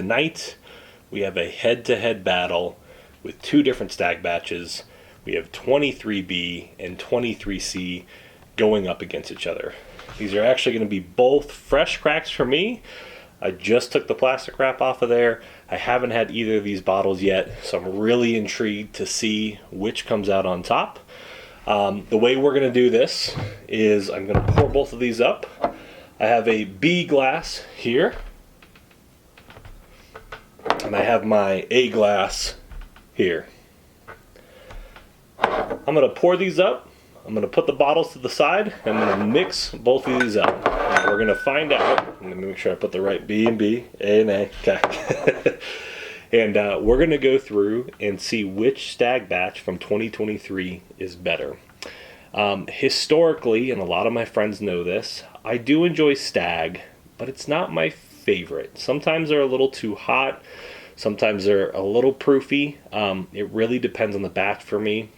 tonight we have a head-to-head battle with two different Stagg batches. We have 23B and 23C going up against each other. These are actually going to be both fresh cracks for me. I just took the plastic wrap off of there. I haven't had either of these bottles yet, so I'm really intrigued to see which comes out on top. The way we're going to do this is I'm going to pour both of these up. I have a B glass here, and I have my A glass here. I'm going to pour these up. I'm going to put the bottles to the side, and I'm going to mix both of these up. And we're going to find out. Let me make sure I put the right B and B, A and A. Okay. And we're going to go through and see which Stagg batch from 2023 is better. Historically, and a lot of my friends know this, I do enjoy Stagg, but it's not my favorite. Sometimes they're a little too hot. Sometimes they're a little proofy. It really depends on the batch for me.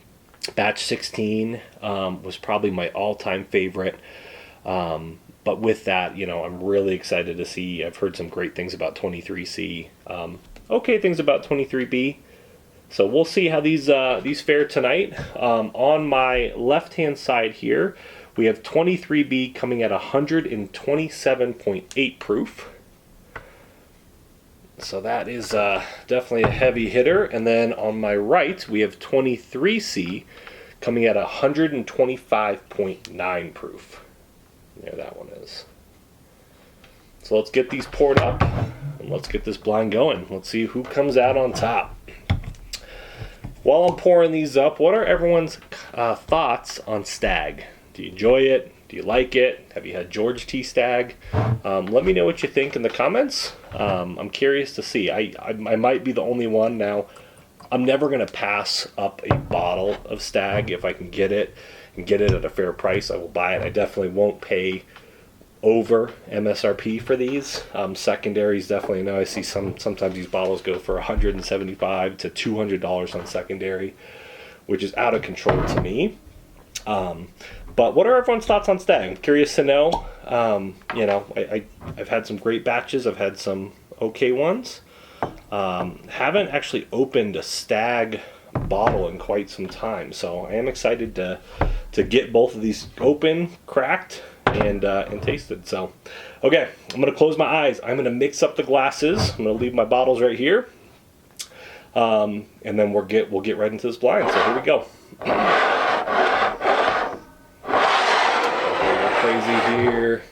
Batch 16 was probably my all-time favorite. But with that, you know, I'm really excited to see. I've heard some great things about 23C. Okay things about 23B. So we'll see how these fare tonight. On my left-hand side here, we have 23B coming at 127.8 proof. So that is definitely a heavy hitter. And then on my right, we have 23C coming at 125.9 proof. There that one is. So let's get these poured up and let's get this blind going. Let's see who comes out on top. While I'm pouring these up, what are everyone's thoughts on Stagg? Do you enjoy it? Do you like it? Have you had George T. Stagg? Let me know what you think in the comments. I'm curious to see. I might be the only one now. I'm never going to pass up a bottle of Stagg if I can get it and get it at a fair price. I will buy it. I definitely won't pay over MSRP for these. Secondaries, definitely. Now I see sometimes these bottles go for $175 to $200 on secondary, which is out of control to me. But what are everyone's thoughts on Stagg? I'm curious to know. You know, I've had some great batches. I've had some okay ones. Haven't actually opened a Stagg bottle in quite some time, so I am excited to get both of these open, cracked, and tasted. So, okay, I'm gonna close my eyes. I'm gonna mix up the glasses. I'm gonna leave my bottles right here, and then we'll get right into this blind. So here we go. Crazy here.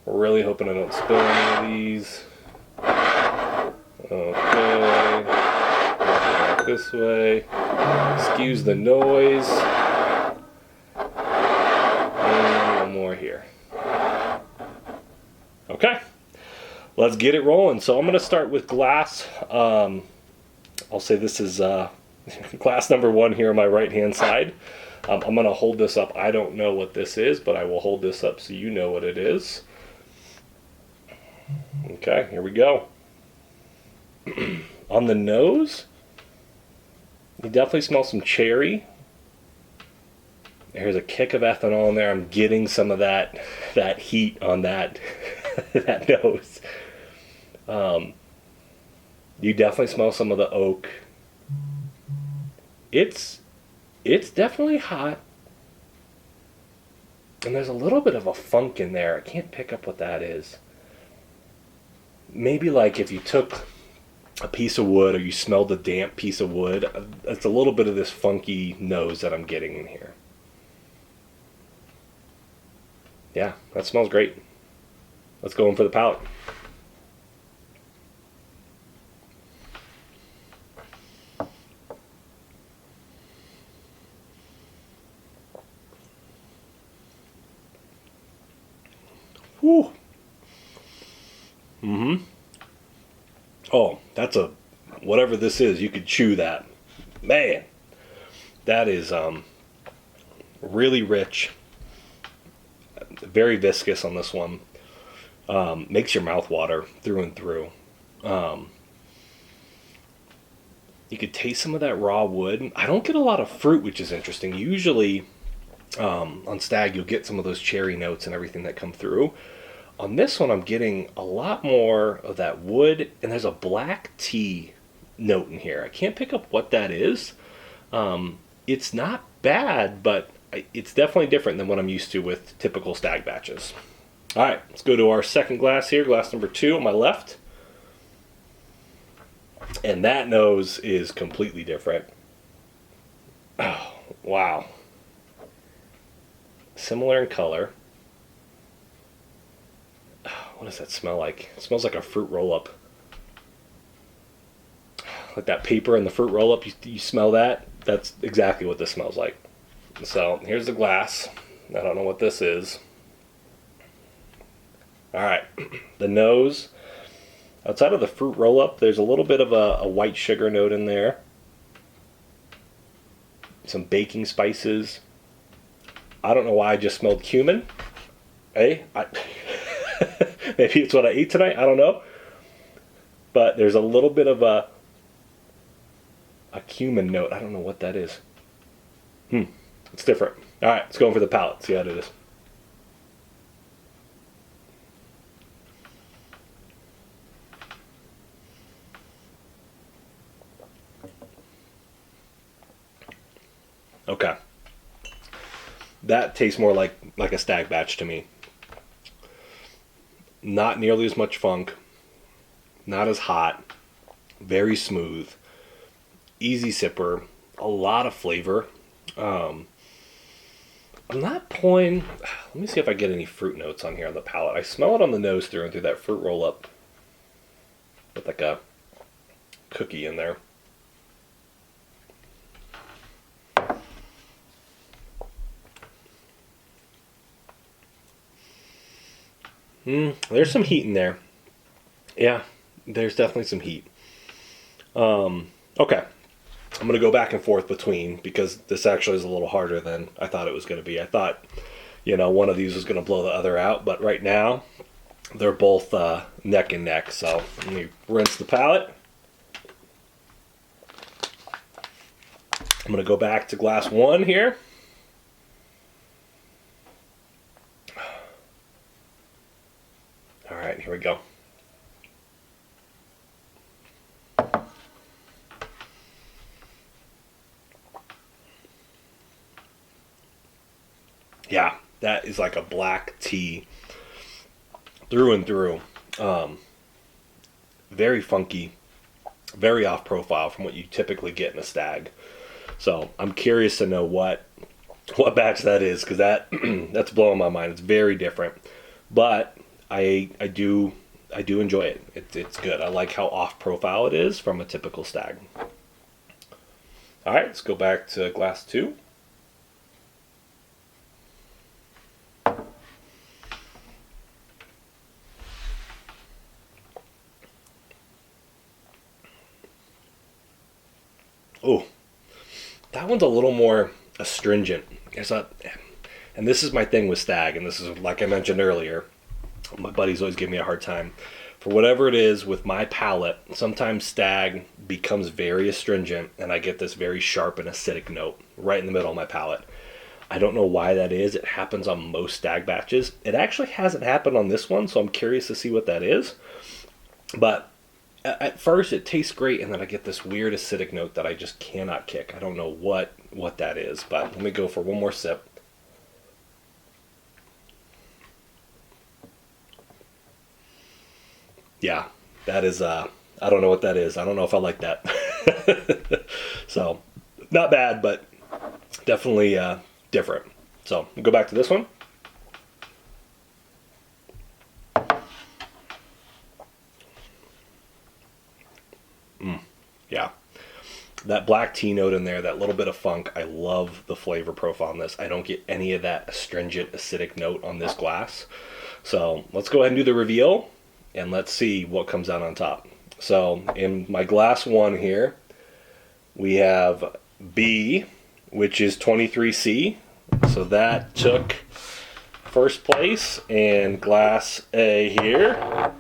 We're really hoping I don't spill any of these. Okay, back this way. Excuse the noise. And one more here. Okay, let's get it rolling. So I'm going to start with glass. I'll say this is glass number 1 here on my right hand side. I'm going to hold this up. I don't know what this is, but I will hold this up so you know what it is. Okay, here we go. On the nose, you definitely smell some cherry. There's a kick of ethanol in there. I'm getting some of that heat on that that nose. You definitely smell some of the oak. It's definitely hot. And there's a little bit of a funk in there. I can't pick up what that is. Maybe like if you took a piece of wood or you smelled a damp piece of wood, it's a little bit of this funky nose that I'm getting in here. Yeah, that smells great. Let's go in for the palate. Whew. Oh, that's a, whatever this is, you could chew that. Man, that is really rich. Very viscous on this one. Makes your mouth water through and through. You could taste some of that raw wood. I don't get a lot of fruit, which is interesting. Usually on Stagg, you'll get some of those cherry notes and everything that come through. On this one, I'm getting a lot more of that wood, and there's a black tea note in here. I can't pick up what that is. It's not bad, but it's definitely different than what I'm used to with typical Stagg batches. All right, let's go to our second glass here, glass number 2 on my left. And that nose is completely different. Oh, wow. Similar in color. What does that smell like? It smells like a fruit roll-up. Like that paper in the fruit roll-up, you smell that? That's exactly what this smells like. So here's the glass. I don't know what this is. All right, the nose. Outside of the fruit roll-up, there's a little bit of a white sugar note in there. Some baking spices. I don't know why I just smelled cumin. Hey, maybe it's what I ate tonight. I don't know. But there's a little bit of a cumin note. I don't know what that is. It's different. All right, let's go for the palate. See how it is. Okay. That tastes more like a Stagg batch to me. Not nearly as much funk. Not as hot. Very smooth. Easy sipper. A lot of flavor. I'm not pulling... Let me see if I get any fruit notes on here on the palate. I smell it on the nose through and through that fruit roll-up. With like a cookie in there. There's some heat in there. Yeah, there's definitely some heat. Okay. I'm going to go back and forth between, because this actually is a little harder than I thought it was going to be. I thought, one of these was going to blow the other out, but right now, they're both neck and neck. So let me rinse the palate. I'm going to go back to glass 1 here. All right, here we go. Yeah, that is like a black tea through and through. Very funky, very off profile from what you typically get in a Stagg. So I'm curious to know what batch that is, because that's blowing my mind. It's very different, but I do enjoy it. It's good. I like how off profile it is from a typical Stagg. All right, let's go back to glass 2. Oh, that one's a little more astringent. And this is my thing with Stagg, and this is, like I mentioned earlier, my buddies always give me a hard time. For whatever it is with my palate, sometimes Stagg becomes very astringent, and I get this very sharp and acidic note right in the middle of my palate. I don't know why that is. It happens on most Stagg batches. It actually hasn't happened on this one, so I'm curious to see what that is. But at first, it tastes great, and then I get this weird acidic note that I just cannot kick. I don't know what that is, but let me go for one more sip. Yeah, that is, I don't know what that is. I don't know if I like that. So, not bad, but definitely different. So, we'll go back to this one. Yeah. That black tea note in there, that little bit of funk, I love the flavor profile on this. I don't get any of that astringent, acidic note on this glass. So let's go ahead and do the reveal, and let's see what comes out on top. So in my glass 1 here, we have B, which is 23C. So that took first place, and glass A here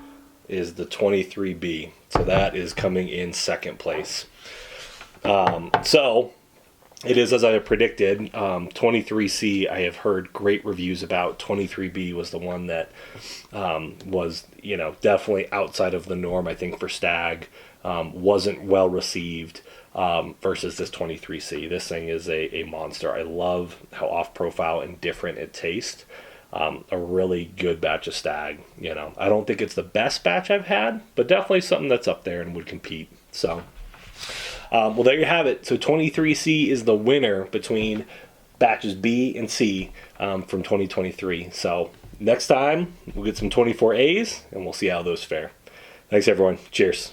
is the 23B. So that is coming in second place. So it is as I predicted. 23C, I have heard great reviews about. 23B was the one that was, definitely outside of the norm, I think, for Stagg. Wasn't well received versus this 23C. This thing is a monster. I love how off-profile and different it tastes. A really good batch of Stagg. I don't think it's the best batch I've had, but definitely something that's up there and would compete. So, well, there you have it. So 23C is the winner between batches B and C from 2023. So next time we'll get some 24As and we'll see how those fare. Thanks, everyone. Cheers.